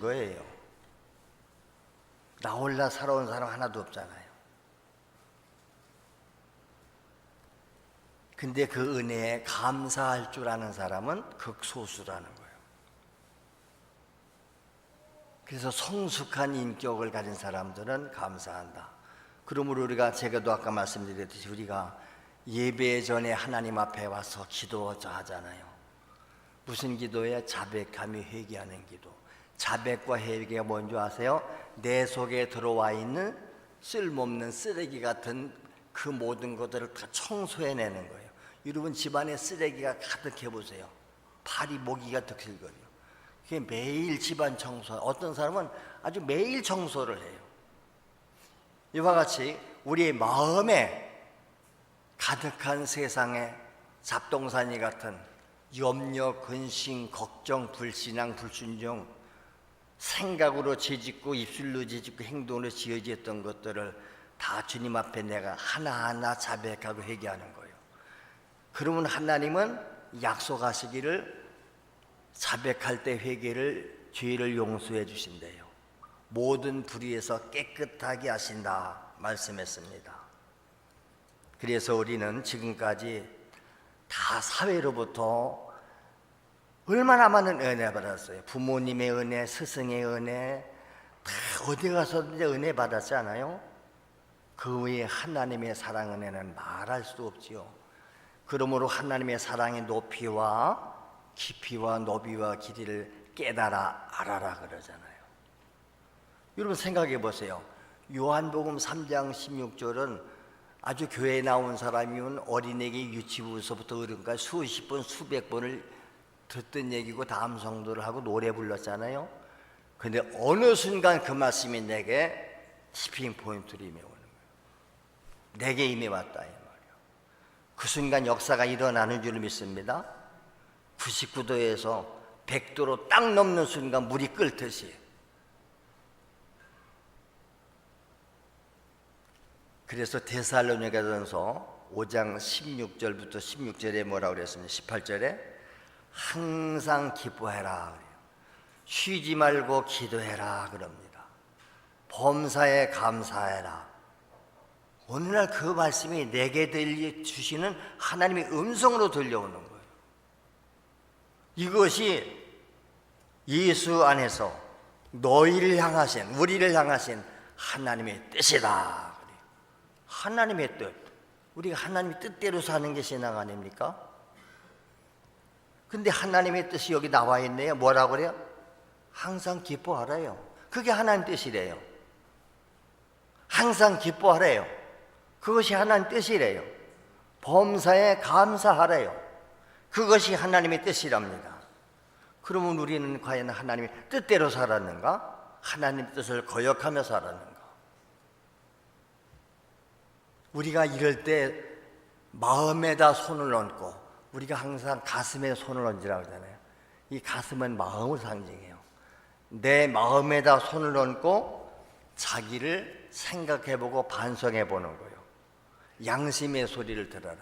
거예요. 나 홀라 살아온 사람 하나도 없잖아요. 근데 그 은혜에 감사할 줄 아는 사람은 극소수라는 거예요. 그래서 성숙한 인격을 가진 사람들은 감사한다. 그러므로 제가도 아까 말씀드렸듯이 우리가 예배 전에 하나님 앞에 와서 기도하잖아요. 무슨 기도에? 자백하며 회개하는 기도. 자백과 회개가 뭔지 아세요? 내 속에 들어와 있는 쓸모없는 쓰레기 같은 그 모든 것들을 다 청소해내는 거예요. 여러분 집안에 쓰레기가 가득해 보세요. 발이 모기가 득실거려. 그게 매일 집안 청소. 어떤 사람은 아주 매일 청소를 해요. 이와 같이 우리의 마음에 가득한 세상에 잡동사니 같은 염려, 근심, 걱정, 불신앙, 불순종, 생각으로 죄짓고 입술로 죄짓고 행동으로 지어졌던 것들을 다 주님 앞에 내가 하나하나 자백하고 회개하는 거예요. 그러면 하나님은 약속하시기를 자백할 때 회개를 죄를 용서해 주신대요. 모든 불의에서 깨끗하게 하신다 말씀했습니다. 그래서 우리는 지금까지 다 사회로부터 얼마나 많은 은혜 받았어요. 부모님의 은혜, 스승의 은혜, 다 어디 가서든지 은혜 받았지 않아요? 그 외에 하나님의 사랑 은혜는 말할 수 없지요. 그러므로 하나님의 사랑의 높이와 깊이와 너비와 길이를 깨달아 알아라 그러잖아요. 여러분 생각해 보세요. 요한복음 3장 16절은 아주 교회에 나온 사람이면 어린애기 유치부서부터 어른까지 수십 번 수백 번을 듣던 얘기고 다음 성도를 하고 노래 불렀잖아요. 근데 어느 순간 그 말씀이 내게 티핑 포인트로 임해오는 거예요. 내게 임해왔다 이 말이에요. 그 순간 역사가 일어나는 줄 믿습니다. 99도에서 100도로 딱 넘는 순간 물이 끓듯이. 그래서 데살로니가전서 5장 16절부터 16절에 뭐라고 그랬습니까? 18절에 항상 기뻐해라 그래요. 쉬지 말고 기도해라 그럽니다. 범사에 감사해라. 오늘날 그 말씀이 내게 들려주시는 하나님의 음성으로 들려오는 거예요. 이것이 예수 안에서 너희를 향하신, 우리를 향하신 하나님의 뜻이다. 하나님의 뜻. 우리가 하나님의 뜻대로 사는 게 신앙 아닙니까? 근데 하나님의 뜻이 여기 나와 있네요. 뭐라고 그래요? 항상 기뻐하래요. 그게 하나님 뜻이래요. 항상 기뻐하래요. 그것이 하나님 뜻이래요. 범사에 감사하래요. 그것이 하나님의 뜻이랍니다. 그러면 우리는 과연 하나님의 뜻대로 살았는가? 하나님의 뜻을 거역하며 살았는가? 우리가 이럴 때 마음에다 손을 얹고, 우리가 항상 가슴에 손을 얹으라고 하잖아요. 이 가슴은 마음을 상징해요. 내 마음에다 손을 얹고 자기를 생각해보고 반성해보는 거예요. 양심의 소리를 들어라.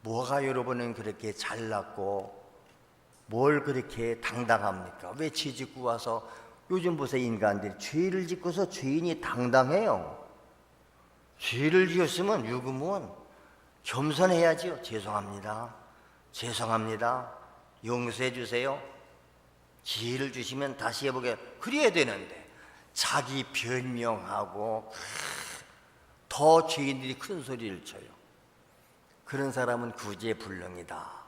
뭐가 여러분은 그렇게 잘났고 뭘 그렇게 당당합니까? 왜 죄 짓고 와서, 요즘 보세요, 인간들이 죄를 짓고서 죄인이 당당해요. 죄를 지었으면 유금은 겸손해야지요. 죄송합니다. 죄송합니다. 용서해 주세요. 기회를 주시면 다시 해보게. 그래야 되는데 자기 변명하고 더 죄인들이 큰 소리를 쳐요. 그런 사람은 구제불능이다.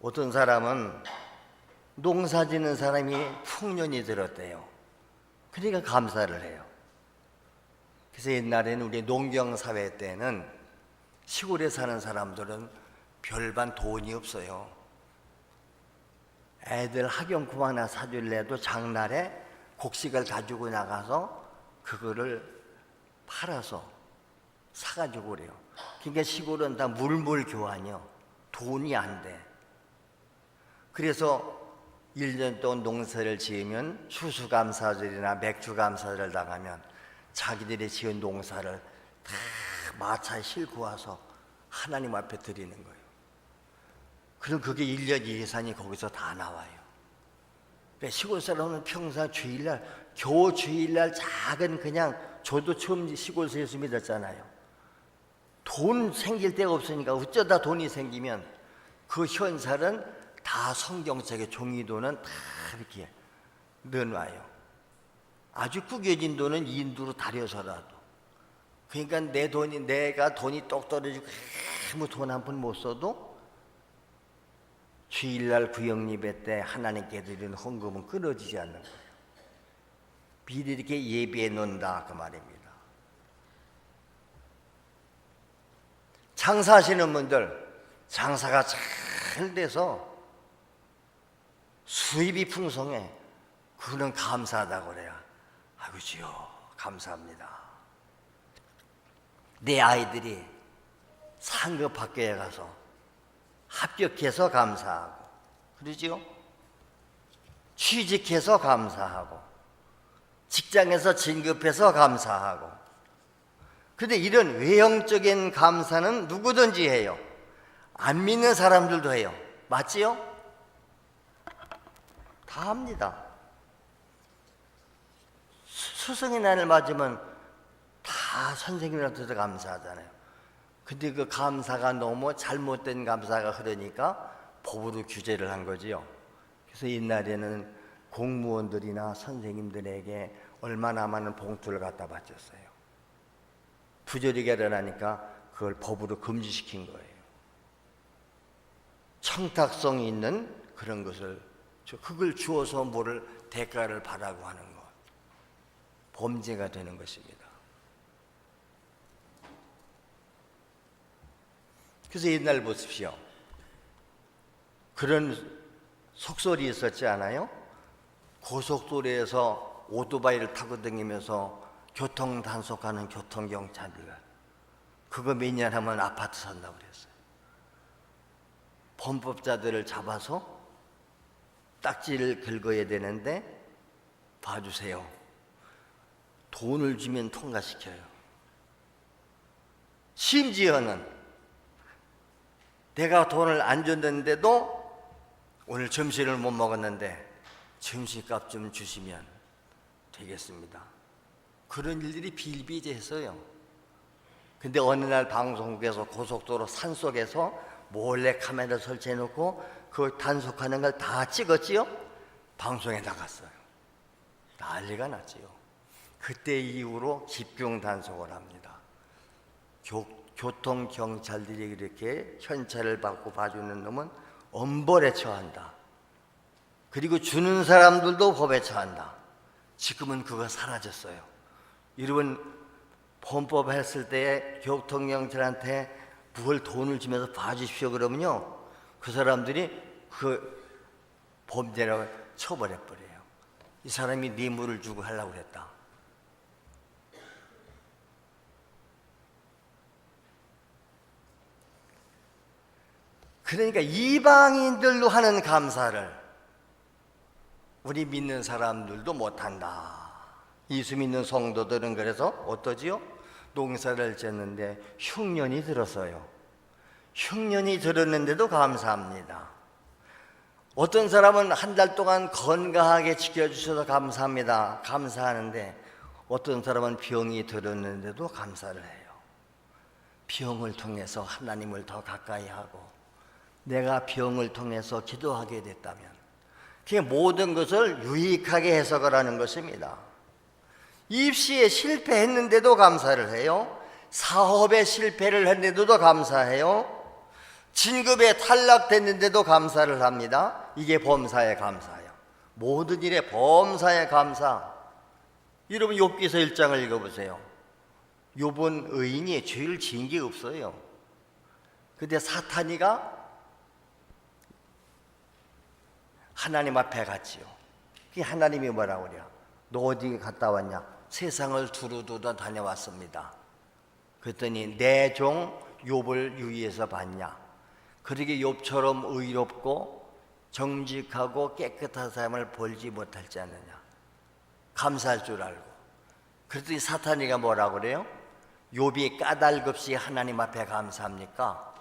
어떤 사람은 농사 짓는 사람이 풍년이 들었대요. 그러니까 감사를 해요. 그래서 옛날에는 우리 농경사회 때는 시골에 사는 사람들은 별반 돈이 없어요. 애들 학용품 하나 사줄래도 장날에 곡식을 가지고 나가서 그거를 팔아서 사가지고 그래요. 그러니까 시골은 다 물물 교환이요. 돈이 안 돼. 그래서 1년 동안 농사를 지으면 추수감사절이나 맥주감사절을 나가면 자기들이 지은 농사를 다 마차에 싣고 와서 하나님 앞에 드리는 거예요. 그럼 그게 1년 예산이 거기서 다 나와요. 그러니까 시골 사람은 평생 주일날, 겨우 주일날 작은 그냥, 저도 처음 시골에서 예수 믿었잖아요. 돈 생길 데가 없으니까 어쩌다 돈이 생기면 그 현살은 다 성경책에 종이돈은 다 이렇게 넣어놔요. 아주 구겨진 돈은 인두로 다려서라도. 그러니까 내가 돈이 똑 떨어지고 아무 돈 한 푼 못 써도 주일날 구역예배 때 하나님께 드리는 헌금은 끊어지지 않는 거예요. 미리 이렇게 예비해 놓는다 그 말입니다. 장사하시는 분들, 장사가 잘 돼서 수입이 풍성해. 그거는 감사하다고 그래요. 아이고 주여 감사합니다. 내 아이들이 상급 학교에 가서 합격해서 감사하고, 그러지요? 취직해서 감사하고, 직장에서 진급해서 감사하고. 그런데 이런 외형적인 감사는 누구든지 해요. 안 믿는 사람들도 해요. 맞지요? 다 합니다. 스승의 날을 맞으면 다 선생님한테도 감사하잖아요. 근데 그 감사가 너무 잘못된 감사가 흐르니까 법으로 규제를 한 거지요. 그래서 옛날에는 공무원들이나 선생님들에게 얼마나 많은 봉투를 갖다 바쳤어요. 부조리가 일어나니까 그걸 법으로 금지시킨 거예요. 청탁성이 있는 그런 것을, 그걸 주어서 뭐를 대가를 바라고 하는 것, 범죄가 되는 것입니다. 그래서 옛날 보십시오. 그런 속설이 있었지 않아요? 고속도로에서 오토바이를 타고 다니면서 교통 단속하는 교통경찰들, 그거 몇 년 하면 아파트 산다고 그랬어요. 범법자들을 잡아서 딱지를 긁어야 되는데 봐주세요. 돈을 주면 통과시켜요. 심지어는 내가 돈을 안 줬는데도 오늘 점심을 못 먹었는데 점심값 좀 주시면 되겠습니다. 그런 일들이 비일비재했어요. 근데 어느 날 방송국에서 고속도로 산속에서 몰래 카메라 설치해놓고 그 단속하는 걸 다 찍었지요? 방송에 나갔어요. 난리가 났지요. 그때 이후로 집중 단속을 합니다. 교통경찰들이 이렇게 현찰을 받고 봐주는 놈은 엄벌에 처한다. 그리고 주는 사람들도 법에 처한다. 지금은 그거 사라졌어요. 여러분, 범법 했을 때 교통경찰한테 뭘 돈을 주면서 봐주십시오 그러면요, 그 사람들이 그 범죄라고 처벌해버려요. 이 사람이 뇌물을 주고 하려고 했다. 그러니까 이방인들로 하는 감사를 우리 믿는 사람들도 못한다. 예수 믿는 성도들은 그래서 어떠지요? 농사를 짓는데 흉년이 들었어요. 흉년이 들었는데도 감사합니다. 어떤 사람은 한 달 동안 건강하게 지켜주셔서 감사합니다. 감사하는데 어떤 사람은 병이 들었는데도 감사를 해요. 병을 통해서 하나님을 더 가까이 하고 내가 병을 통해서 기도하게 됐다면 그게 모든 것을 유익하게 해석을 하는 것입니다. 입시에 실패했는데도 감사를 해요. 사업에 실패를 했는데도 감사해요. 진급에 탈락됐는데도 감사를 합니다. 이게 범사의 감사예요. 모든 일에 범사의 감사. 여러분 욥기서 1장을 읽어보세요. 욥은 의인이 죄를 지은 게 없어요. 근데 사탄이가 하나님 앞에 갔지요. 하나님이 뭐라고 그래요? 너 어디 갔다 왔냐? 세상을 두루두루 다녀왔습니다. 그랬더니 내 종 욥을 유의해서 봤냐? 그러게 욥처럼 의롭고 정직하고 깨끗한 삶을 벌지 못할지 않느냐? 감사할 줄 알고. 그랬더니 사탄이가 뭐라고 그래요? 욥이 까닭없이 하나님 앞에 감사합니까?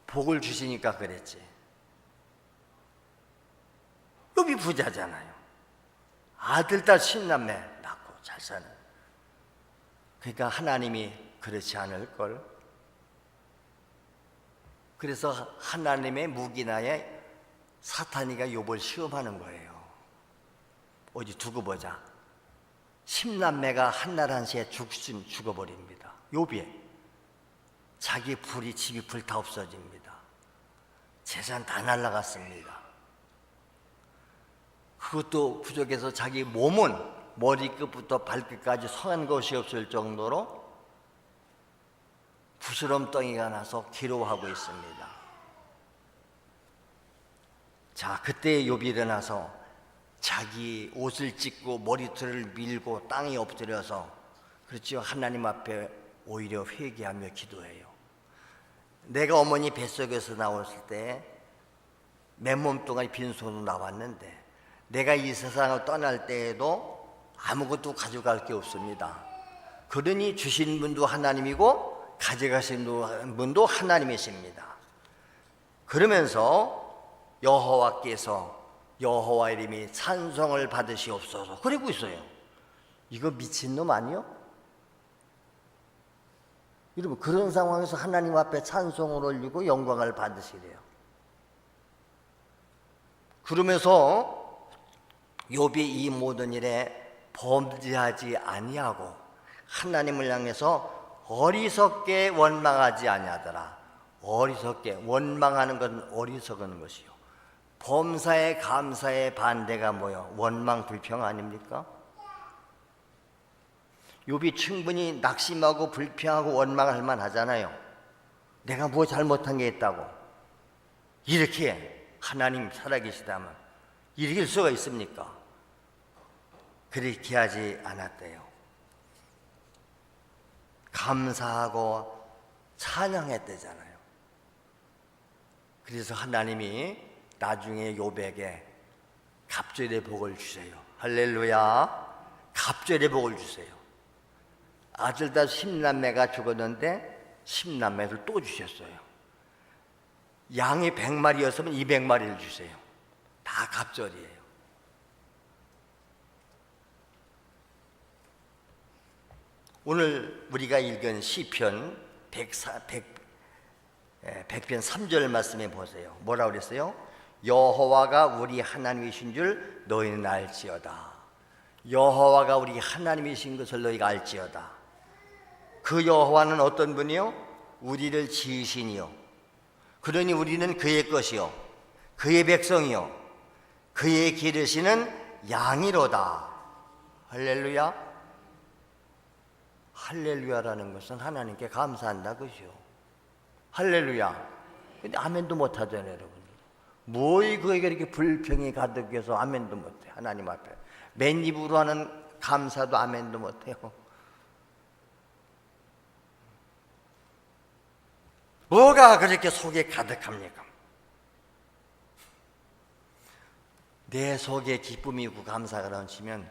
복을 주시니까 그랬지. 욥이 부자잖아요. 아들, 딸 10남매 낳고 잘 사는. 그러니까 하나님이 그렇지 않을걸. 그래서 하나님의 무기나에 사탄이가 욥을 시험하는 거예요. 어디 두고 보자. 10남매가 한날 한시에 죽어버립니다. 욥이 자기 집이 불타 없어집니다. 재산 다 날라갔습니다. 그것도 부족해서 자기 몸은 머리끝부터 발끝까지 성한 것이 없을 정도로 부스럼덩이가 나서 기로하고 있습니다. 자, 그때 욥이 일어나서 자기 옷을 찢고 머리털을 밀고 땅에 엎드려서, 그렇죠, 하나님 앞에 오히려 회개하며 기도해요. 내가 어머니 뱃속에서 나왔을 때 맨몸 동안이 빈손으로 나왔는데 내가 이 세상을 떠날 때에도 아무것도 가져갈 게 없습니다. 그러니 주신 분도 하나님이고 가져가신 분도 하나님이십니다. 그러면서 여호와께서 여호와 이름이 찬송을 받으시옵소서 그러고 있어요. 이거 미친놈 아니요? 여러분, 그런 상황에서 하나님 앞에 찬송을 올리고 영광을 받으시래요. 그러면서 욥이 이 모든 일에 범죄하지 아니하고 하나님을 향해서 어리석게 원망하지 아니하더라. 어리석게 원망하는 것은 어리석은 것이요, 범사에 감사의 반대가 뭐요? 원망 불평 아닙니까? 욥이 충분히 낙심하고 불평하고 원망할 만하잖아요. 내가 뭐 잘못한 게 있다고. 이렇게 하나님 살아계시다면 이길 수가 있습니까? 그렇게 하지 않았대요. 감사하고 찬양했대잖아요. 그래서 하나님이 나중에 욥에게 갑절의 복을 주세요. 할렐루야. 갑절의 복을 주세요. 아들 다 10남매가 죽었는데 10남매를 또 주셨어요. 양이 100마리였으면 200마리를 주세요. 다 갑절이에요. 오늘 우리가 읽은 시편 100편 3절 말씀에 보세요. 뭐라고 그랬어요? 여호와가 우리 하나님이신 줄 너희는 알지어다. 여호와가 우리 하나님이신 것을 너희가 알지어다. 그 여호와는 어떤 분이요? 우리를 지으시니요, 그러니 우리는 그의 것이요 그의 백성이요 그의 기르시는 양이로다. 할렐루야. 할렐루야라는 것은 하나님께 감사한다 그죠. 할렐루야. 근데 아멘도 못하잖아요, 여러분. 뭐이 그에게 이렇게 불평이 가득해서 아멘도 못해. 하나님 앞에 맨입으로 하는 감사도 아멘도 못해요. 뭐가 그렇게 속에 가득합니까? 내 속에 기쁨이 있고 감사가 넘치면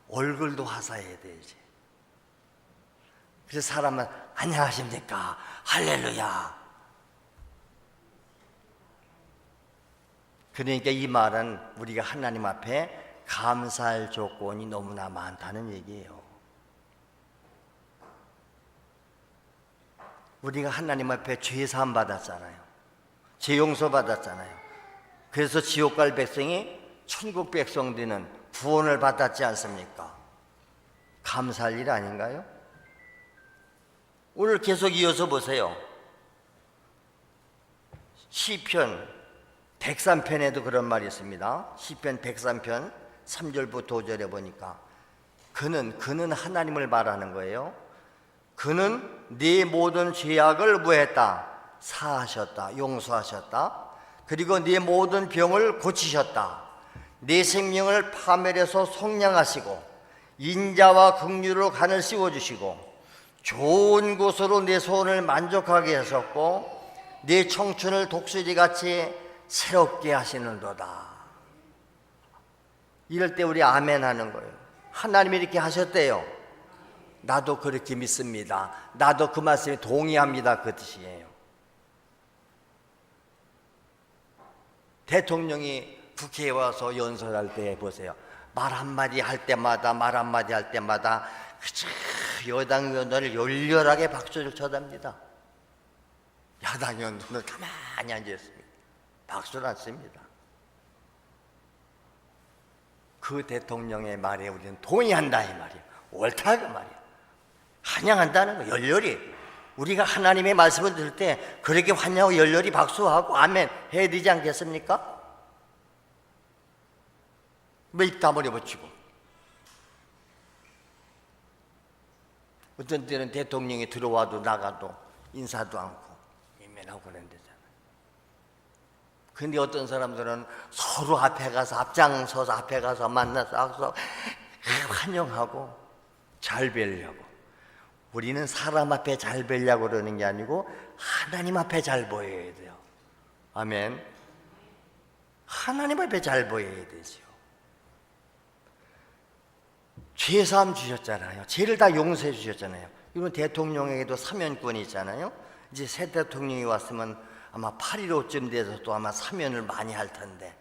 얼굴도 화사해야 되지. 그래서 사람은 안녕하십니까? 할렐루야. 그러니까 이 말은 우리가 하나님 앞에 감사할 조건이 너무나 많다는 얘기예요. 우리가 하나님 앞에 죄사함 받았잖아요. 죄 용서 받았잖아요. 그래서 지옥 갈 백성이 천국 백성들은 구원을 받았지 않습니까? 감사할 일 아닌가요? 오늘 계속 이어서 보세요. 시편 103편에도 그런 말이 있습니다. 시편 103편 3절부터 5절에 보니까 그는 하나님을 말하는 거예요. 그는 네 모든 죄악을 뭐했다? 사하셨다, 용서하셨다. 그리고 네 모든 병을 고치셨다. 네 생명을 파멸해서 속량하시고 인자와 긍휼으로 간을 씌워주시고 좋은 곳으로 내 소원을 만족하게 하셨고 네 청춘을 독수리같이 새롭게 하시는도다. 이럴 때 우리 아멘 하는 거예요. 하나님이 이렇게 하셨대요. 나도 그렇게 믿습니다. 나도 그 말씀에 동의합니다. 그 뜻이에요. 대통령이 국회에 와서 연설할 때 보세요. 말 한마디 할 때마다 그저 여당 의원들을 열렬하게 박수를 쳐답니다. 야당 의원들은 가만히 앉아있습니다. 박수를 안 칩니다. 그 대통령의 말에 우리는 동의한다 이 말이야. 옳다 그 말이야. 환영한다는 거, 열렬히. 우리가 하나님의 말씀을 들을 때 그렇게 환영하고 열렬히 박수하고 아멘 해야 되지 않겠습니까? 왜 입 다물어 붙이고. 어떤 때는 대통령이 들어와도 나가도 인사도 않고 임면하고 그런 데잖아요. 근데 어떤 사람들은 서로 앞에 가서 앞장서서 앞에 가서 만나서 환영하고 잘 뵈려고. 우리는 사람 앞에 잘 뵈려고 그러는 게 아니고 하나님 앞에 잘 보여야 돼요. 아멘. 하나님 앞에 잘 보여야 되죠. 죄사함 주셨잖아요. 죄를 다 용서해 주셨잖아요. 이건 대통령에게도 사면권이 있잖아요. 이제 새 대통령이 왔으면 아마 8.15쯤 돼서 또 아마 사면을 많이 할 텐데,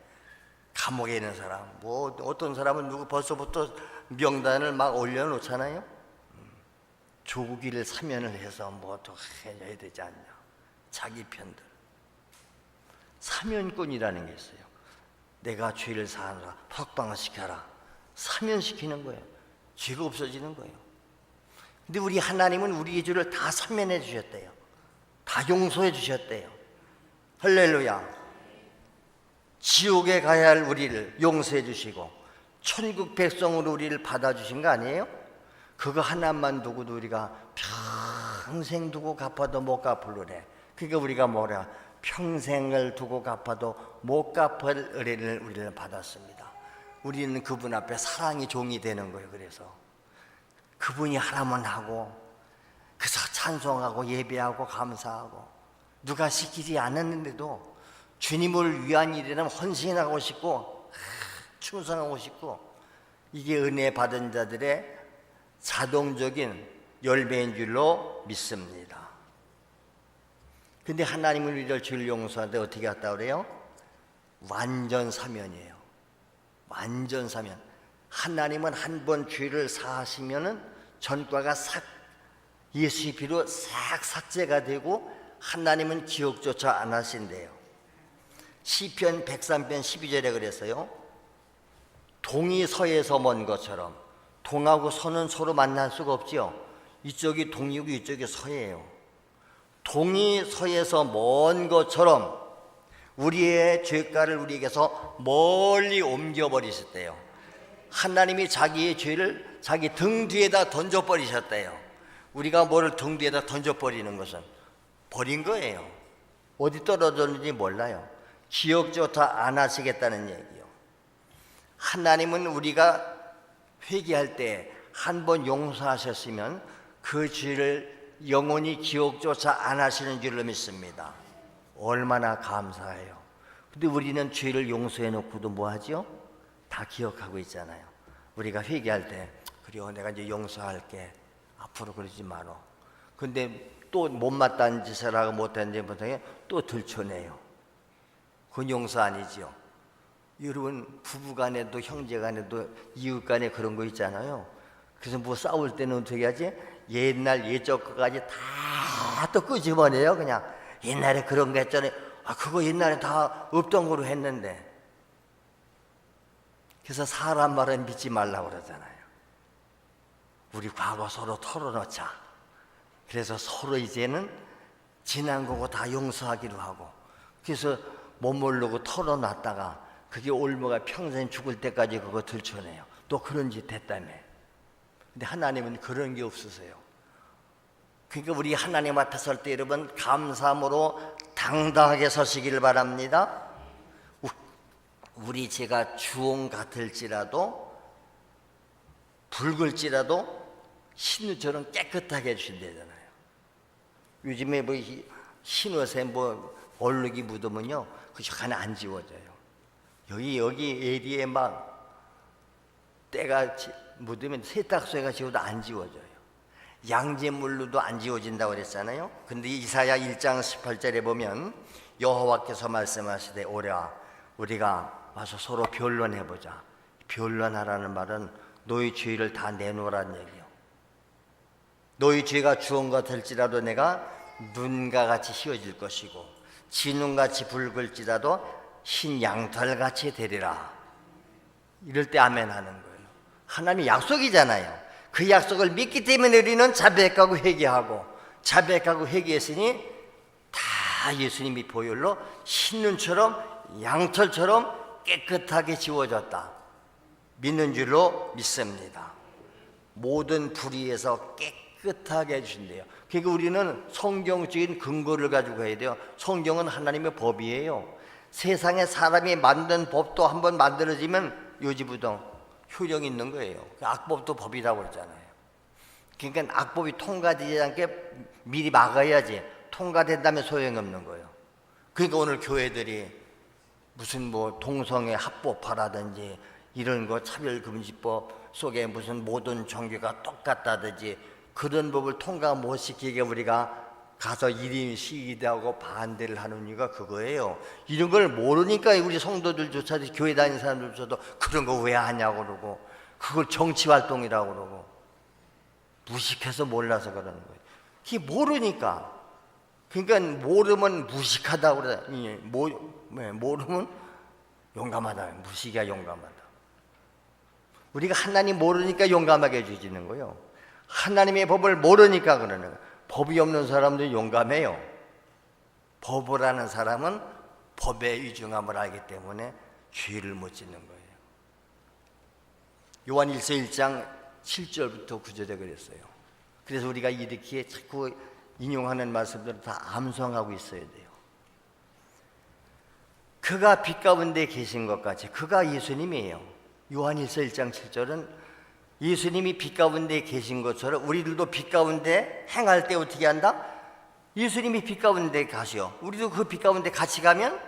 감옥에 있는 사람, 뭐 어떤 사람은 누구 벌써부터 명단을 막 올려놓잖아요. 조국이를 사면을 해서 뭐 또 해야 되지 않냐, 자기 편들. 사면권이라는 게 있어요. 내가 죄를 사하노라 석방을 시켜라, 사면시키는 거예요. 죄가 없어지는 거예요. 근데 우리 하나님은 우리의 죄를 다 사면해 주셨대요. 다 용서해 주셨대요. 할렐루야. 지옥에 가야 할 우리를 용서해 주시고 천국 백성으로 우리를 받아주신 거 아니에요? 그거 하나만 두고도 우리가 평생 두고 갚아도 못 갚을 은혜. 그러니까 우리가 뭐라, 평생을 두고 갚아도 못 갚을 은혜를 우리는 받았습니다. 우리는 그분 앞에 사랑의 종이 되는 거예요. 그래서 그분이 하라면 하고, 그래서 찬송하고 예배하고 감사하고, 누가 시키지 않았는데도 주님을 위한 일이라면 헌신하고 싶고 충성하고 싶고, 이게 은혜 받은 자들의 자동적인 열매인 줄로 믿습니다. 근데 하나님은 우리를 죄를 용서하는데 어떻게 했다 그래요? 완전 사면이에요. 완전 사면. 하나님은 한 번 죄를 사하시면은 전과가 싹 예수의 피로 싹 삭제가 되고 하나님은 기억조차 안 하신대요. 시편 103편 12절에 그랬어요. 동이 서에서 먼 것처럼. 동하고 서는 서로 만날 수가 없죠. 이쪽이 동이고 이쪽이 서예요. 동이 서에서 먼 것처럼 우리의 죄가를 우리에게서 멀리 옮겨버리셨대요. 하나님이 자기의 죄를 자기 등 뒤에다 던져버리셨대요. 우리가 뭐를 등 뒤에다 던져버리는 것은 버린 거예요. 어디 떨어졌는지 몰라요. 기억조차 안 하시겠다는 얘기요. 하나님은 우리가 회개할 때 한 번 용서하셨으면 그 죄를 영원히 기억조차 안 하시는 줄로 믿습니다. 얼마나 감사해요. 근데 우리는 죄를 용서해 놓고도 뭐 하죠? 다 기억하고 있잖아요. 우리가 회개할 때, 그래요, 내가 이제 용서할게, 앞으로 그러지 마라. 근데 또 못마땅한 짓을 하고 못한 짓 못하게 또 들춰내요. 그건 용서 아니지요. 여러분, 부부간에도 형제간에도 이웃간에 그런 거 있잖아요. 그래서 뭐 싸울 때는 어떻게 하지? 옛날 옛적 거까지 다 또 끄집어내요. 그냥 옛날에 그런 거 했잖아요. 그거 옛날에 다 없던 거로 했는데. 그래서 사람 말은 믿지 말라고 그러잖아요. 우리 과거 서로 털어놓자. 그래서 서로 이제는 지난 거고 다 용서하기로 하고, 그래서 못 모르고 털어놨다가 그게 올무가 평생 죽을 때까지 그거 들춰내요. 또 그런 짓 했다며. 근데 하나님은 그런 게 없으세요. 그러니까 우리 하나님 앞에 설 때 여러분 감사함으로 당당하게 서시기를 바랍니다. 우리 죄가 주홍 같을지라도 붉을지라도 신우처럼 깨끗하게 해주신다잖아요. 요즘에 뭐 흰옷에 뭐 얼룩이 묻으면요, 그게 하나 안 지워져요. 여기 에리에 막 때가 묻으면 세탁소에가 지워도 안 지워져요. 양잿물로도 안 지워진다고 그랬잖아요. 근데 이사야 1장 18절에 보면 여호와께서 말씀하시되 오라 우리가 와서 서로 변론해보자. 변론하라는 말은 너희 죄를 다 내놓으라는 얘기요. 너희 죄가 주은 것 될지라도 내가 눈과 같이 휘어질 것이고 진눈같이 붉을지라도 흰 양털같이 되리라. 이럴 때 아멘 하는 거예요. 하나님의 약속이잖아요. 그 약속을 믿기 때문에 우리는 자백하고 회개하고, 자백하고 회개했으니 다 예수님이 보혈로 흰눈처럼 양털처럼 깨끗하게 지워졌다. 믿는 줄로 믿습니다. 모든 불의에서 깨끗하게 해주신대요. 그러니까 우리는 성경적인 근거를 가지고 해야 돼요. 성경은 하나님의 법이에요. 세상에 사람이 만든 법도 한번 만들어지면 요지부동 효력 있는 거예요. 악법도 법이라고 그러잖아요. 그러니까 악법이 통과되지 않게 미리 막아야지. 통과된다면 소용이 없는 거예요. 그러니까 오늘 교회들이 무슨 뭐 동성애 합법화라든지 이런 거 차별금지법 속에 무슨 모든 종교가 똑같다든지 그런 법을 통과 못 시키게 우리가 가서 1인 시위하고 반대를 하는 이유가 그거예요. 이런 걸 모르니까 우리 성도들조차도 교회 다니는 사람들조차도 그런 거 왜 하냐고 그러고 그걸 정치활동이라고 그러고 무식해서 몰라서 그러는 거예요. 그게 모르니까. 그러니까 모르면 무식하다고 그래. 모르면 용감하다. 무식이야 용감하다. 우리가 하나님 모르니까 용감하게 해주시는 거예요. 하나님의 법을 모르니까 그러는 거예요. 법이 없는 사람도 용감해요. 법을 아는 사람은 법의 위중함을 알기 때문에 죄를 못 짓는 거예요. 요한 1서 1장 7절부터 9절에 그랬어요. 그래서 우리가 이렇게 자꾸 인용하는 말씀들을 다 암송하고 있어야 돼요. 그가 빛 가운데 계신 것 같이 그가 예수님이에요. 요한 1서 1장 7절은 예수님이 빛 가운데 계신 것처럼 우리들도 빛 가운데 행할 때 어떻게 한다? 예수님이 빛 가운데 가시오. 우리도 그 빛 가운데 같이 가면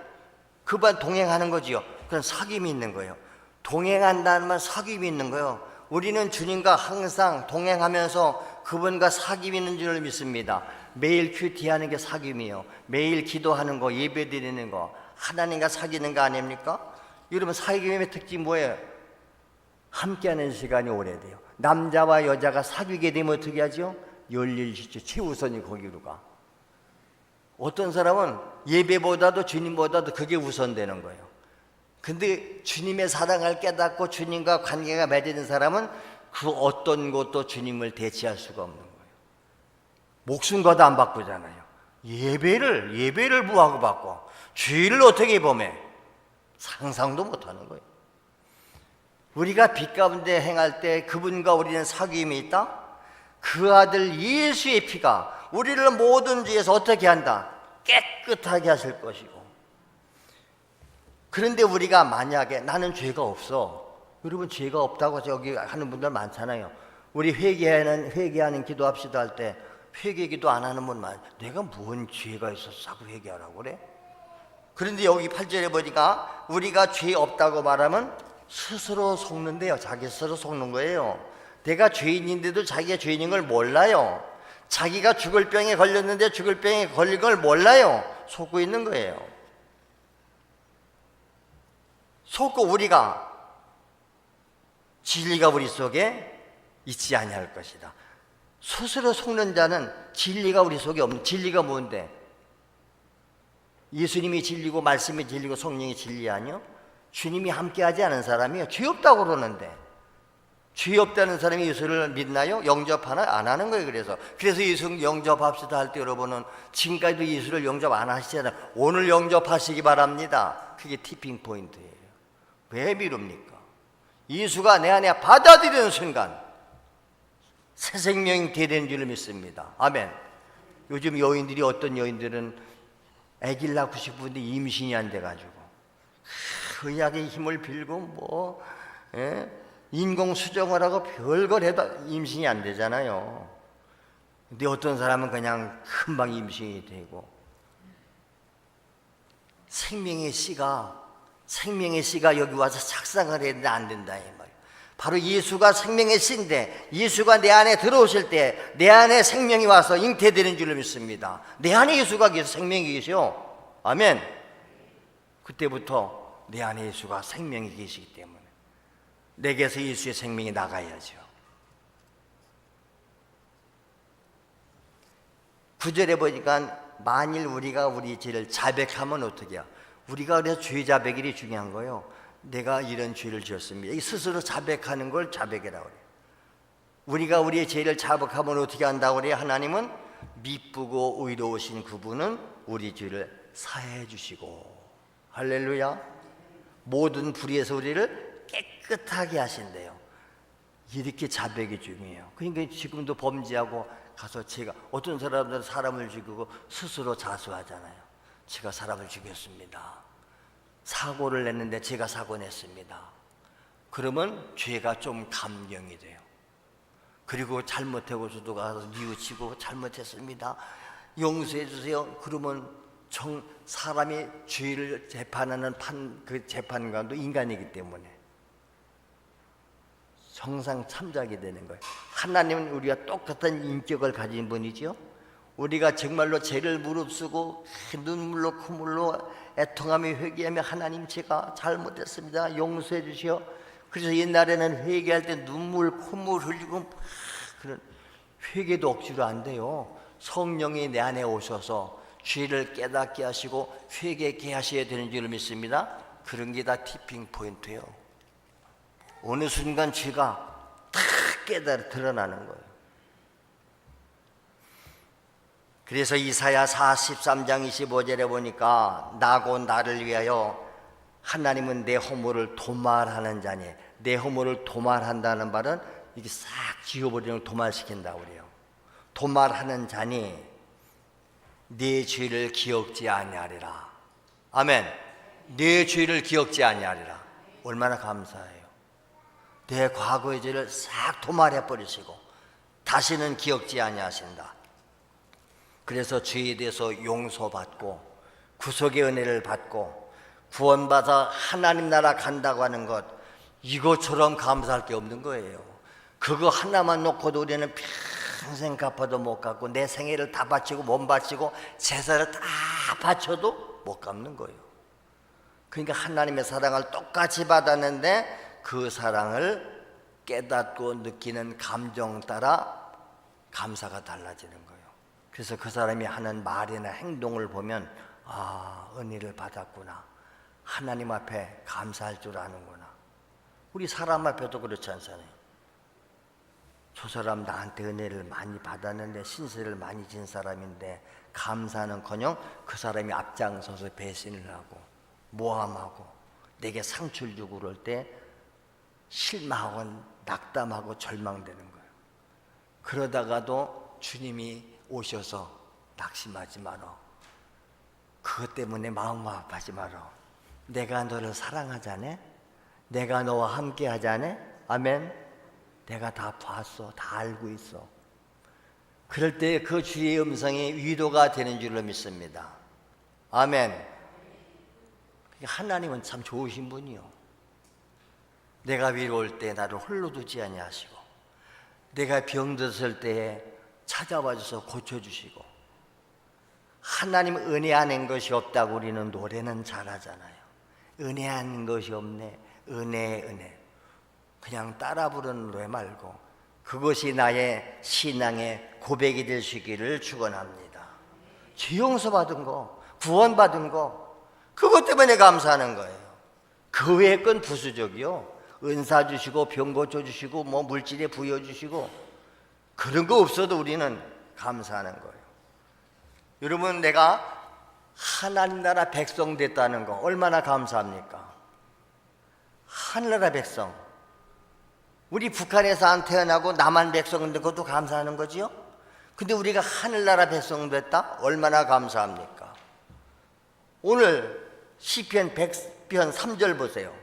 그만 동행하는 거지요. 그건 사귐이 있는 거예요. 동행한다는 말 사귐이 있는 거예요. 우리는 주님과 항상 동행하면서 그분과 사귐이 있는 줄 믿습니다. 매일 큐티하는 게 사귐이에요. 매일 기도하는 거, 예배 드리는 거, 하나님과 사귀는 거 아닙니까? 여러분 사귐의 특징이 뭐예요? 함께하는 시간이 오래돼요. 남자와 여자가 사귀게 되면 어떻게 하죠? 열일시죠. 최우선이 거기로 가. 어떤 사람은 예배보다도 주님보다도 그게 우선되는 거예요. 근데 주님의 사랑을 깨닫고 주님과 관계가 맺어진 사람은 그 어떤 것도 주님을 대체할 수가 없는 거예요. 목숨과도 안 바꾸잖아요. 예배를 무하고 바꿔. 주일을 어떻게 범해? 상상도 못하는 거예요. 우리가 빛 가운데 행할 때 그분과 우리는 사귐이 있다? 그 아들 예수의 피가 우리를 모든 죄에서 어떻게 한다? 깨끗하게 하실 것이고. 그런데 우리가 만약에 나는 죄가 없어. 여러분 죄가 없다고 저기 하는 분들 많잖아요. 우리 회개하는 기도합시다 할 때 회개기도 안 하는 분 많아요. 내가 뭔 죄가 있어서 자꾸 회개하라고 그래? 그런데 여기 8절에 보니까 우리가 죄 없다고 말하면 스스로 속는데요. 자기 스스로 속는 거예요. 내가 죄인인데도 자기가 죄인인 걸 몰라요. 자기가 죽을 병에 걸렸는데 죽을 병에 걸린 걸 몰라요. 속고 있는 거예요. 속고 우리가 진리가 우리 속에 있지 아니할 것이다. 스스로 속는 자는 진리가 우리 속에 없는. 진리가 뭔데? 예수님이 진리고 말씀이 진리고 성령이 진리 아니요? 주님이 함께하지 않은 사람이요. 죄 없다고 그러는데 죄 없다는 사람이 예수를 믿나요? 영접하나? 안 하는 거예요. 그래서 예수 영접합시다 할 때 여러분은 지금까지도 예수를 영접 안 하시잖아요. 오늘 영접하시기 바랍니다. 그게 티핑 포인트예요. 왜 미룹니까? 예수가 내 안에 받아들이는 순간 새 생명이 되는 줄 믿습니다. 아멘. 요즘 여인들이 어떤 여인들은 아기를 낳고 싶은데 임신이 안 돼가지고 의학의 힘을 빌고 인공 수정을 하고 별걸 해도 임신이 안 되잖아요. 근데 어떤 사람은 그냥 금방 임신이 되고 생명의 씨가 여기 와서 착상을 해야 되는데 안 된다 이 말이에요. 바로 예수가 생명의 씨인데 예수가 내 안에 들어오실 때 내 안에 생명이 와서 잉태되는 줄 믿습니다. 내 안에 예수가 계셔 생명이 계셔. 아멘. 그때부터 내 안에 예수가 생명이 계시기 때문에 내게서 예수의 생명이 나가야죠. 9절에 보니까 만일 우리가 우리 죄를 자백하면 어떻게 해요? 우리가 그래서 죄 자백이 중요한 거예요. 내가 이런 죄를 지었습니다. 이 스스로 자백하는 걸 자백이라고 그래요. 우리가 우리의 죄를 자백하면 어떻게 한다고 그래요? 하나님은 미쁘고 의로우신 그분은 우리 죄를 사해 주시고, 할렐루야, 모든 불의에서 우리를 깨끗하게 하신대요. 이렇게 자백이 중요해요. 그러니까 지금도 범죄하고 가서 제가, 어떤 사람들은 사람을 죽이고 스스로 자수하잖아요. 제가 사람을 죽였습니다. 사고를 냈는데 제가 사고 냈습니다. 그러면 죄가 좀 감경이 돼요. 그리고 잘못하고서도 가서 뉘우치고 잘못했습니다, 용서해 주세요. 그러면 사람이 죄를 재판하는 그 재판관도 인간이기 때문에 정상 참작이 되는 거예요. 하나님은 우리가 똑같은 인격을 가진 분이죠. 우리가 정말로 죄를 무릅쓰고 눈물로 콧물로 애통하며 회개하며 하나님 제가 잘못했습니다, 용서해 주시오. 그래서 옛날에는 회개할 때 눈물 콧물 흘리고 그런 회개도 억지로 안 돼요. 성령이 내 안에 오셔서 죄를 깨닫게 하시고 회개케 하셔야 되는 줄 믿습니다. 그런 게 다 티핑 포인트예요. 어느 순간 죄가 다 깨달아 드러나는 거예요. 그래서 이사야 43장 25절에 보니까 나고 나를 위하여 하나님은 내 허물을 도말하는 자니, 내 허물을 도말한다는 말은 이게 싹 지워버리는 걸 도말시킨다고 그래요. 도말하는 자니 내 죄를 기억지 아니하리라. 아멘. 내 죄를 기억지 아니하리라. 얼마나 감사해요. 내 과거의 죄를 싹 도말해 버리시고 다시는 기억지 아니하신다. 그래서 죄에 대해서 용서받고 구속의 은혜를 받고 구원받아 하나님 나라 간다고 하는 것, 이것처럼 감사할 게 없는 거예요. 그거 하나만 놓고도 우리는 평생 갚아도 못 갚고 내 생애를 다 바치고 몸 바치고 제사를 다 바쳐도 못 갚는 거예요. 그러니까 하나님의 사랑을 똑같이 받았는데 그 사랑을 깨닫고 느끼는 감정 따라 감사가 달라지는 거예요. 그래서 그 사람이 하는 말이나 행동을 보면 아, 은혜를 받았구나, 하나님 앞에 감사할 줄 아는구나. 우리 사람 앞에도 그렇지 않잖아요. 저 사람 나한테 은혜를 많이 받았는데 신세를 많이 진 사람인데 감사는커녕 그 사람이 앞장서서 배신을 하고 모함하고 내게 상처를 주고 그럴 때 실망하고 낙담하고 절망되는 거예요. 그러다가도 주님이 오셔서 낙심하지 마라, 그것 때문에 마음 아파하지 마라, 내가 너를 사랑하자네, 내가 너와 함께 하자네, 아멘. 내가 다 봤어, 다 알고 있어. 그럴 때 그 주의 음성이 위로가 되는 줄로 믿습니다. 아멘. 하나님은 참 좋으신 분이요. 내가 위로올 때 나를 홀로 두지 아니하시고 내가 병들었을 때에 찾아와 줘서 고쳐주시고, 하나님 은혜 아닌 것이 없다고 우리는 노래는 잘하잖아요. 은혜 아닌 것이 없네, 은혜 은혜. 그냥 따라 부르는 노래 말고 그것이 나의 신앙의 고백이 되시기를 축원합니다. 죄 용서받은 거, 구원받은 거, 그것 때문에 감사하는 거예요. 그 외의 건 부수적이요. 은사 주시고 병 고쳐주시고 뭐 물질에 부여주시고 그런 거 없어도 우리는 감사하는 거예요. 여러분, 내가 하나님 나라 백성 됐다는 거 얼마나 감사합니까? 하늘나라 백성. 우리 북한에서 안 태어나고 남한 백성인데 그것도 감사하는 거지요? 근데 우리가 하늘나라 백성 됐다? 얼마나 감사합니까? 오늘 시편 100편 3절 보세요.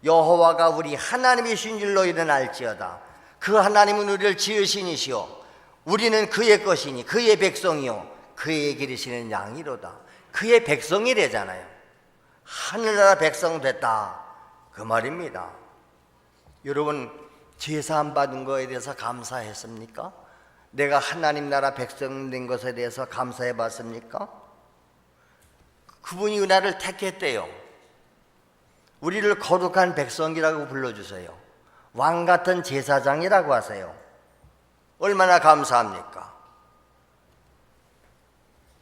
여호와가 우리 하나님이신 줄 너희는 알지어다. 그 하나님은 우리를 지으시니시오. 우리는 그의 것이니 그의 백성이요 그의 기르시는 양이로다. 그의 백성이래잖아요. 하늘나라 백성 됐다, 그 말입니다. 여러분, 제사함 받은 거에 대해서 감사했습니까? 내가 하나님 나라 백성 된 것에 대해서 감사해 봤습니까? 그분이 나를 택했대요. 우리를 거룩한 백성이라고 불러주세요. 왕 같은 제사장이라고 하세요. 얼마나 감사합니까?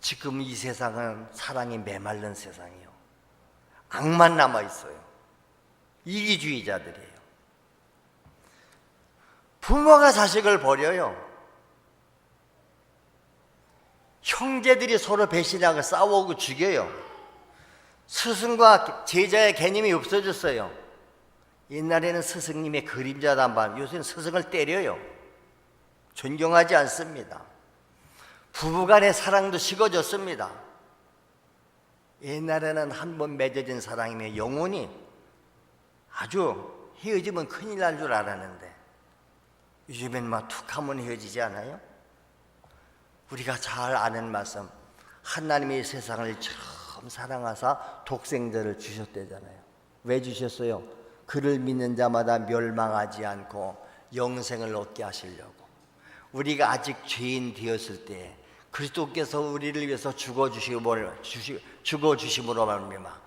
지금 이 세상은 사랑이 메말른 세상이에요. 악만 남아있어요. 이기주의자들이에요. 부모가 자식을 버려요. 형제들이 서로 배신하고 싸우고 죽여요. 스승과 제자의 개념이 없어졌어요. 옛날에는 스승님의 그림자단 말, 요새는 스승을 때려요. 존경하지 않습니다. 부부간의 사랑도 식어졌습니다. 옛날에는 한 번 맺어진 사랑이면 영원히 아주 헤어지면 큰일 날 줄 알았는데 요즘엔 막 툭 하면 헤어지지 않아요? 우리가 잘 아는 말씀, 하나님이 세상을 처음 사랑하사 독생자를 주셨대잖아요. 왜 주셨어요? 그를 믿는 자마다 멸망하지 않고 영생을 얻게 하시려고. 우리가 아직 죄인 되었을 때 그리스도께서 우리를 위해서 죽어주심으로 말미암아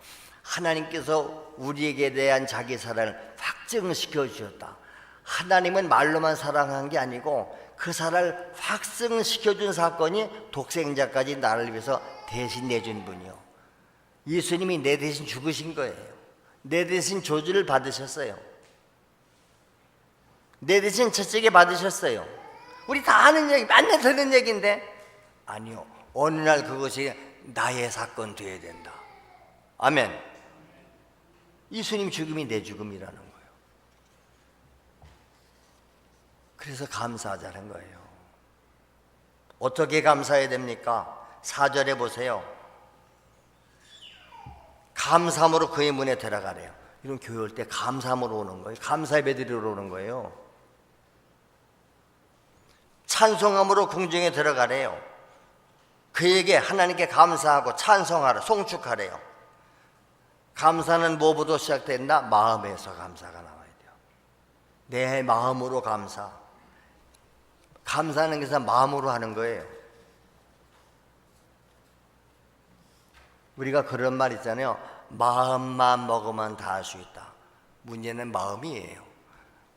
하나님께서 우리에게 대한 자기 사랑을 확증시켜 주셨다. 하나님은 말로만 사랑한 게 아니고 그 사랑을 확증시켜 준 사건이 독생자까지 나를 위해서 대신 내준 분이요. 예수님이 내 대신 죽으신 거예요. 내 대신 저주를 받으셨어요. 내 대신 채찍에 받으셨어요. 우리 다 아는 얘기, 맨날 듣는 얘기인데 아니요, 어느 날 그것이 나의 사건 되어야 된다. 아멘. 예수님 죽음이 내 죽음이라는 거예요. 그래서 감사하자는 거예요. 어떻게 감사해야 됩니까? 4절에 보세요. 감사함으로 그의 문에 들어가래요. 이런 교회 올 때 감사함으로 오는 거예요. 감사 예배 드리러 오는 거예요. 찬송함으로 궁정에 들어가래요. 그에게 하나님께 감사하고 찬송하라, 송축하래요. 감사는 뭐부터 시작된다? 마음에서 감사가 나와야 돼요. 내 마음으로 감사. 감사하는 것은 마음으로 하는 거예요. 우리가 그런 말 있잖아요. 마음만 먹으면 다 할 수 있다. 문제는 마음이에요.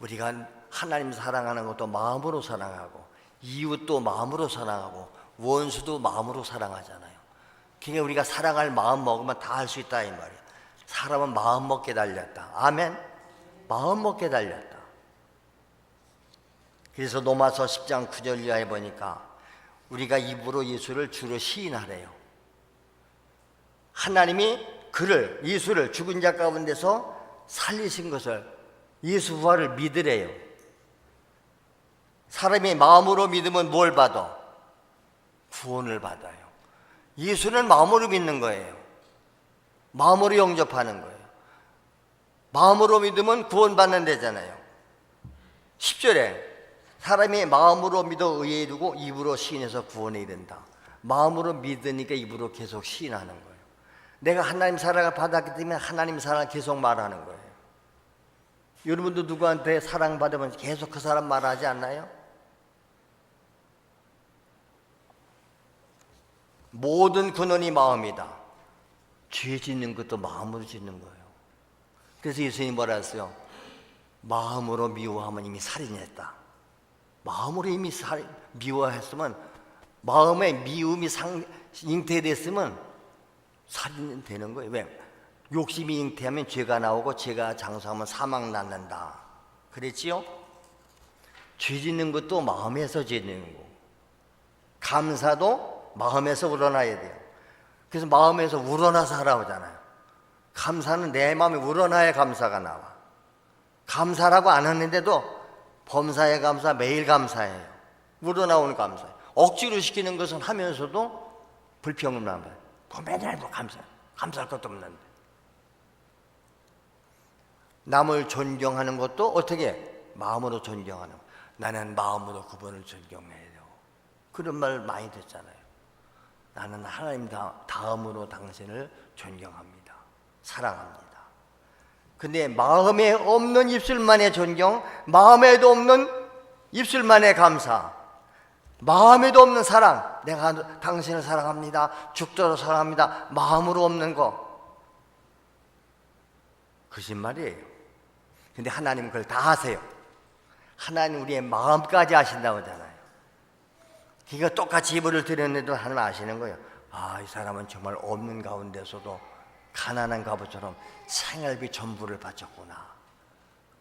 우리가 하나님 사랑하는 것도 마음으로 사랑하고 이웃도 마음으로 사랑하고 원수도 마음으로 사랑하잖아요. 그러니까 우리가 사랑할 마음 먹으면 다 할 수 있다 이 말이에요. 사람은 마음 먹게 달렸다. 아멘. 마음 먹게 달렸다. 그래서 로마서 10장 9절 이하에 보니까 우리가 입으로 예수를 주로 시인하래요. 하나님이 그를, 예수를 죽은 자 가운데서 살리신 것을, 예수 부활을 믿으래요. 사람이 마음으로 믿으면 뭘 받아? 구원을 받아요. 예수는 마음으로 믿는 거예요. 마음으로 영접하는 거예요. 마음으로 믿으면 구원받는 데잖아요. 10절에 사람이 마음으로 믿어 의에 이르고 입으로 시인해서 구원에 이른다. 마음으로 믿으니까 입으로 계속 시인하는 거예요. 내가 하나님 사랑을 받았기 때문에 하나님 사랑을 계속 말하는 거예요. 여러분도 누구한테 사랑받으면 계속 그 사람 말하지 않나요? 모든 근원이 마음이다. 죄 짓는 것도 마음으로 짓는 거예요. 그래서 예수님이 뭐라 했어요? 마음으로 미워하면 이미 살인했다. 마음으로 이미 미워했으면, 마음에 미움이 잉태됐으면 살인은 되는 거예요. 왜? 욕심이 잉태하면 죄가 나오고 죄가 장수하면 사망 낳는다. 그랬지요? 죄 짓는 것도 마음에서 짓는 거고, 감사도 마음에서 우러나야 돼요. 그래서 마음에서 우러나서 하라고잖아요. 감사는 내 마음에 우러나야 감사가 나와. 감사라고 안 하는데도 범사에 감사, 매일 감사해요. 우러나오는 감사예요. 억지로 시키는 것은 하면서도 불평은 나면 맨날 감사할 것도 없는데. 남을 존경하는 것도 어떻게? 마음으로 존경하는 거. 나는 마음으로 그분을 존경해야 돼요. 그런 말 많이 듣잖아요. 나는 하나님 다음으로 당신을 존경합니다. 사랑합니다. 근데 마음에 없는 입술만의 존경, 마음에도 없는 입술만의 감사, 마음에도 없는 사랑, 내가 당신을 사랑합니다, 죽도록 사랑합니다, 마음으로 없는 거, 거짓말이에요. 근데 하나님은 그걸 다 아세요. 하나님 우리의 마음까지 아신다고 하잖아요. 그러니까 똑같이 예물을 드렸는데도 하나님 아시는 거예요. 아, 이 사람은 정말 없는 가운데서도 가난한 과부처럼 생활비 전부를 바쳤구나.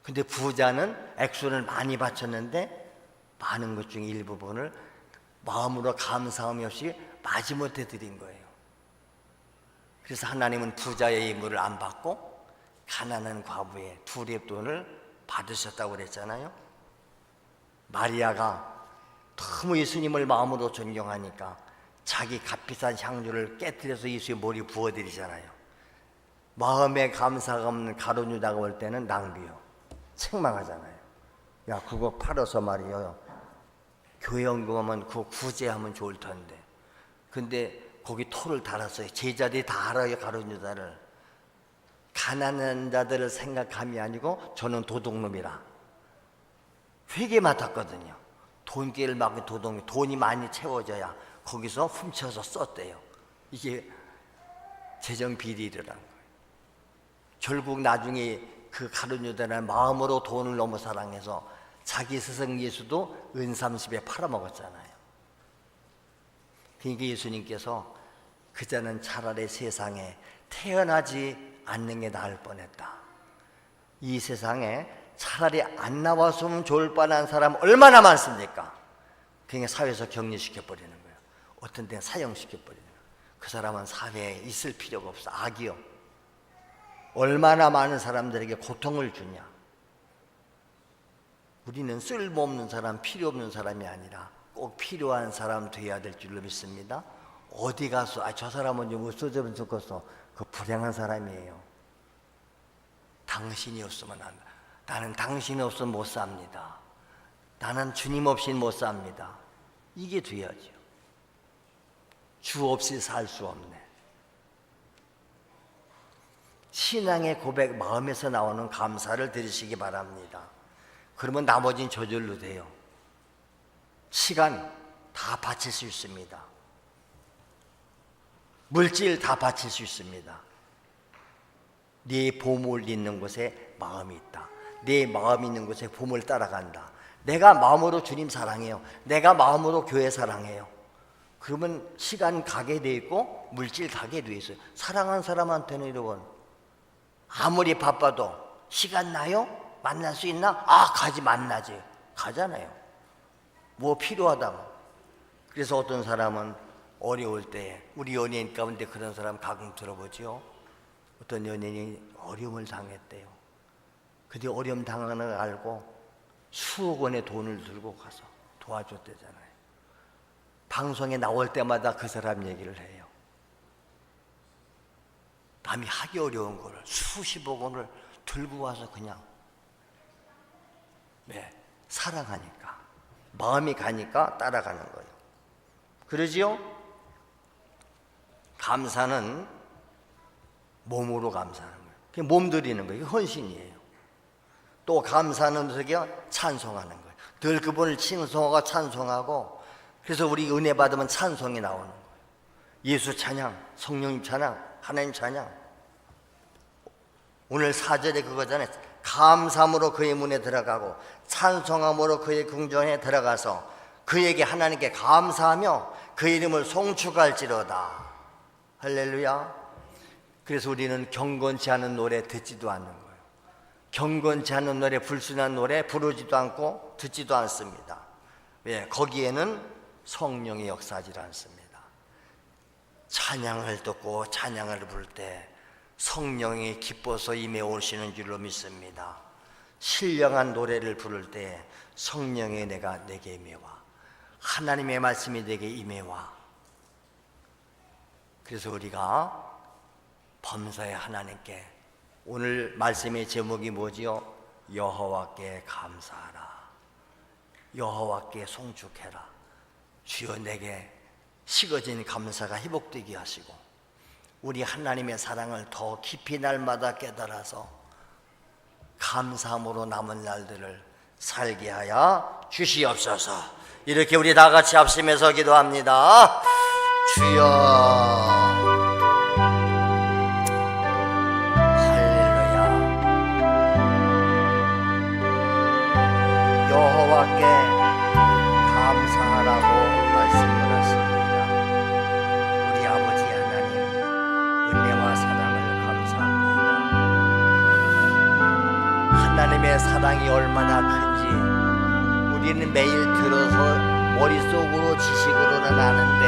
근데 부자는 액수를 많이 바쳤는데 많은 것 중에 일부분을 마음으로 감사함이 없이 마지못해 드린 거예요. 그래서 하나님은 부자의 예물을 안 받고 가난한 과부의 둘의 돈을 받으셨다고 그랬잖아요. 마리아가 너무 예수님을 마음으로 존경하니까 자기 값비싼 향유를 깨뜨려서 예수의 머리에 부어드리잖아요. 마음에 감사가 없는 가룟 유다가 올 때는 낭비요, 책망하잖아요. 야, 그거 팔아서 말이에요, 교회 연금하면 그거 구제하면 좋을 텐데. 근데 거기 토를 달았어요. 제자들이 다 알아요, 가룟 유다를. 가난한 자들을 생각함이 아니고 저는 도둑놈이라 회개 맡았거든요. 돈깨를 막은 도둑이 돈이 많이 채워져야 거기서 훔쳐서 썼대요. 이게 재정 비리라는 거예요. 결국 나중에 그 가룟 유다는 마음으로 돈을 너무 사랑해서 자기 스승 예수도 은삼십에 팔아먹었잖아요. 그러니까 예수님께서 그자는 차라리 세상에 태어나지 않는 게 나을 뻔했다. 이 세상에 차라리 안 나왔으면 좋을 뻔한 사람 얼마나 많습니까? 그냥 사회에서 격리시켜버리는 거예요. 어떤 데는 사형시켜버리는 거예요. 그 사람은 사회에 있을 필요가 없어. 악이요. 얼마나 많은 사람들에게 고통을 주냐. 우리는 쓸모없는 사람, 필요 없는 사람이 아니라 꼭 필요한 사람 되어야 될 줄로 믿습니다. 어디 가서 저 사람은 좀 없어졌으면 좋겠어. 그 불행한 사람이에요. 당신이 없으면 안 돼. 나는 당신이 없으면 못 삽니다. 나는 주님 없이는 못 삽니다. 이게 돼야죠. 주 없이 살 수 없네. 신앙의 고백, 마음에서 나오는 감사를 드리시기 바랍니다. 그러면 나머지는 저절로 돼요. 시간 다 바칠 수 있습니다. 물질 다 바칠 수 있습니다. 네 보물 있는 곳에 마음이 있다. 네 마음이 있는 곳에 보물 따라간다. 내가 마음으로 주님 사랑해요. 내가 마음으로 교회 사랑해요. 그러면 시간 가게 돼 있고 물질 가게 돼 있어요. 사랑한 사람한테는 이러건 아무리 바빠도 시간 나요? 만날 수 있나? 아, 가지, 만나지. 가잖아요. 뭐 필요하다고. 그래서 어떤 사람은 어려울 때, 우리 연예인 가운데 그런 사람 가끔 들어보죠. 어떤 연예인이 어려움을 당했대요. 근데 어려움 당하는 걸 알고 수억 원의 돈을 들고 가서 도와줬대잖아요. 방송에 나올 때마다 그 사람 얘기를 해요. 남이 하기 어려운 거를 수십억 원을 들고 와서 그냥 사랑하니까, 마음이 가니까 따라가는 거예요. 그러지요? 감사는 몸으로 감사하는 거예요. 그게 몸 드리는 거예요. 헌신이에요. 또 감사는 어떻게 찬송하는 거예요. 늘 그분을 칭송하고 찬송하고, 그래서 우리 은혜 받으면 찬송이 나오는 거예요. 예수 찬양, 성령님 찬양, 하나님 찬양. 오늘 4절에 그거잖아요. 감사함으로 그의 문에 들어가고 찬송함으로 그의 궁전에 들어가서 그에게 하나님께 감사하며 그의 이름을 송축할지로다. 할렐루야. 그래서 우리는 경건치 않은 노래 듣지도 않는 거예요. 경건치 않은 노래, 불순한 노래 부르지도 않고 듣지도 않습니다. 왜? 거기에는 성령이 역사하지 않습니다. 찬양을 듣고 찬양을 부를 때 성령이 기뻐서 임해 오시는 줄로 믿습니다. 신령한 노래를 부를 때 성령의 내가 내게 임해와, 하나님의 말씀이 내게 임해와. 그래서 우리가 범사의 하나님께, 오늘 말씀의 제목이 뭐지요? 여호와께 감사하라, 여호와께 송축해라. 주여 내게 식어진 감사가 회복되게 하시고 우리 하나님의 사랑을 더 깊이 날마다 깨달아서 감사함으로 남은 날들을 살게 하여 주시옵소서. 이렇게 우리 다 같이 합심해서 기도합니다. 주여, 할렐루야. 하나님의 사랑이 얼마나 큰지 우리는 매일 들어서 머릿속으로 지식으로는 아는데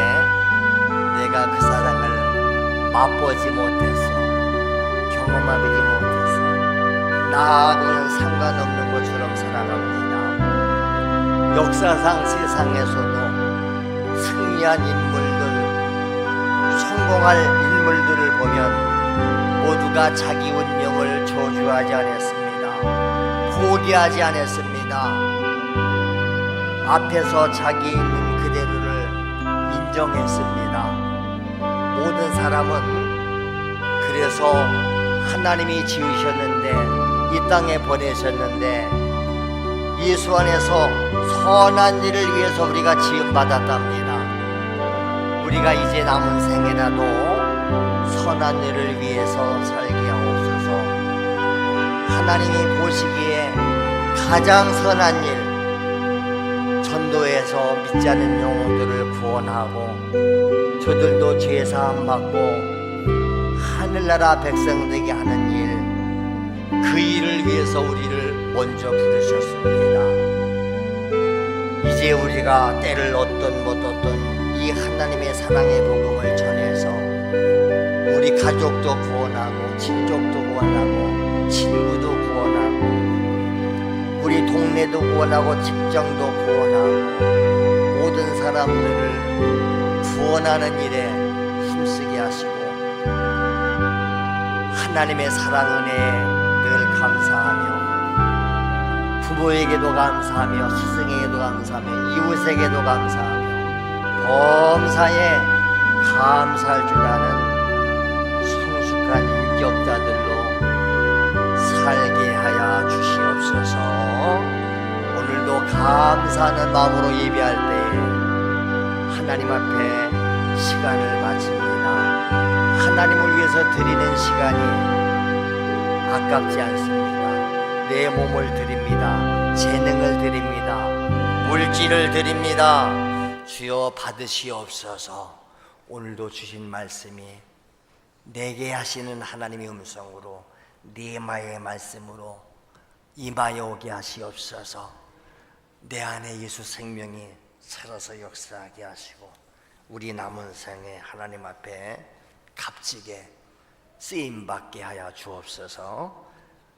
내가 그 사랑을 맛보지 못했어, 경험하지 못했어. 나하고는 상관없는 것처럼 살아갑니다. 역사상 세상에서도 승리한 인물들, 성공할 인물들을 보면 모두가 자기 운명을 저주하지 않았습니다. 포기하지 않았습니다. 앞에서 자기 있는 그대로를 인정했습니다. 모든 사람은 그래서 하나님이 지으셨는데 이 땅에 보내셨는데 예수 안에서 선한 일을 위해서 우리가 지음받았답니다. 우리가 이제 남은 생애라도 선한 일을 위해서 살게 하옵소서. 하나님이 보시기에 가장 선한 일, 전도해서 믿지 않는 영혼들을 구원하고 저들도 죄사함 받고 하늘나라 백성 되게 하는 일, 그 일을 위해서 우리를 먼저 부르셨습니다. 이제 우리가 때를 얻던 못 얻던 이 하나님의 사랑의 복음을 전해서 우리 가족도 구원하고 친족도 구원하고 친구도 구원하고 우리 동네도 구원하고 직장도 구원하고 모든 사람들을 구원하는 일에 힘쓰게 하시고 하나님의 사랑 은혜에 늘 감사하며 부모에게도 감사하며 스승에게도 감사하며 이웃에게도 감사하며 범사에 감사할 줄 아는 성숙한 인격자들로 살게 하여 주시옵소서. 오늘도 감사하는 마음으로 예배할 때에 하나님 앞에 시간을 바칩니다. 하나님을 위해서 드리는 시간이 아깝지 않습니다. 내 몸을 드립니다. 재능을 드립니다. 물질을 드립니다. 주여 받으시옵소서. 오늘도 주신 말씀이 내게 하시는 하나님의 음성으로 네마의 말씀으로 임하여 오게 하시옵소서. 내 안에 예수 생명이 살아서 역사하게 하시고 우리 남은 생에 하나님 앞에 값지게 쓰임받게 하여 주옵소서.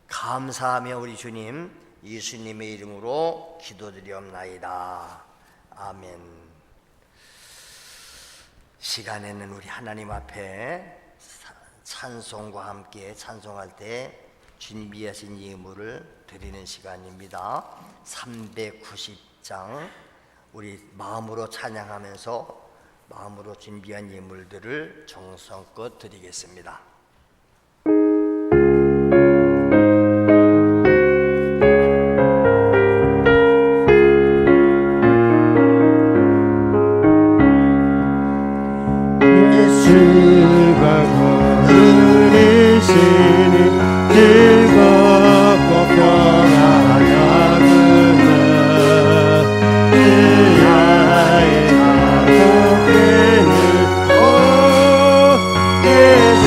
감사하며 우리 주님 예수님의 이름으로 기도드리옵나이다. 아멘. 시간에는 우리 하나님 앞에 찬송과 함께 찬송할 때 준비하신 예물을 드리는 시간입니다. 390장 우리 마음으로 찬양하면서 마음으로 준비한 예물들을 정성껏 드리겠습니다. 예수가 걸으시니 즐겁고 평안하구나. 의아의 가족에는 오 예수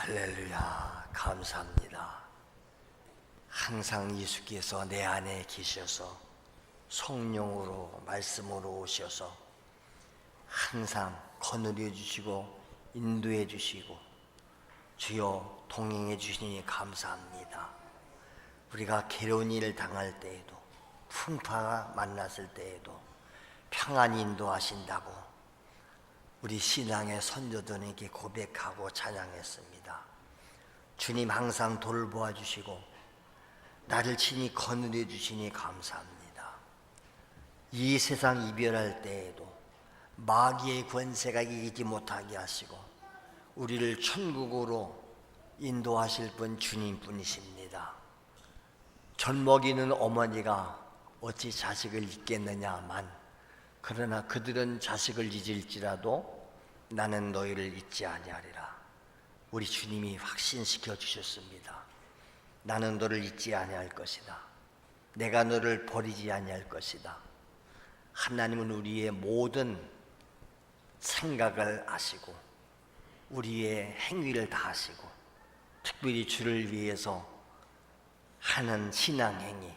할렐루야, 감사합니다. 항상 예수께서 내 안에 계셔서 성령으로 말씀으로 오셔서 항상 거느려 주시고 인도해 주시고 주여 동행해 주시니 감사합니다. 우리가 괴로운 일을 당할 때에도 풍파가 만났을 때에도 평안히 인도하신다고 우리 신앙의 선조들에게 고백하고 찬양했습니다. 주님 항상 돌보아 주시고 나를 친히 거느려 주시니 감사합니다. 이 세상 이별할 때에도 마귀의 권세가 이기지 못하게 하시고 우리를 천국으로 인도하실 분 주님뿐이십니다. 젖 먹이는 어머니가 어찌 자식을 잊겠느냐만 그러나 그들은 자식을 잊을지라도 나는 너희를 잊지 아니하리라. 우리 주님이 확신시켜 주셨습니다. 나는 너를 잊지 아니할 것이다. 내가 너를 버리지 아니할 것이다. 하나님은 우리의 모든 생각을 아시고 우리의 행위를 다 아시고 특별히 주를 위해서 하는 신앙행위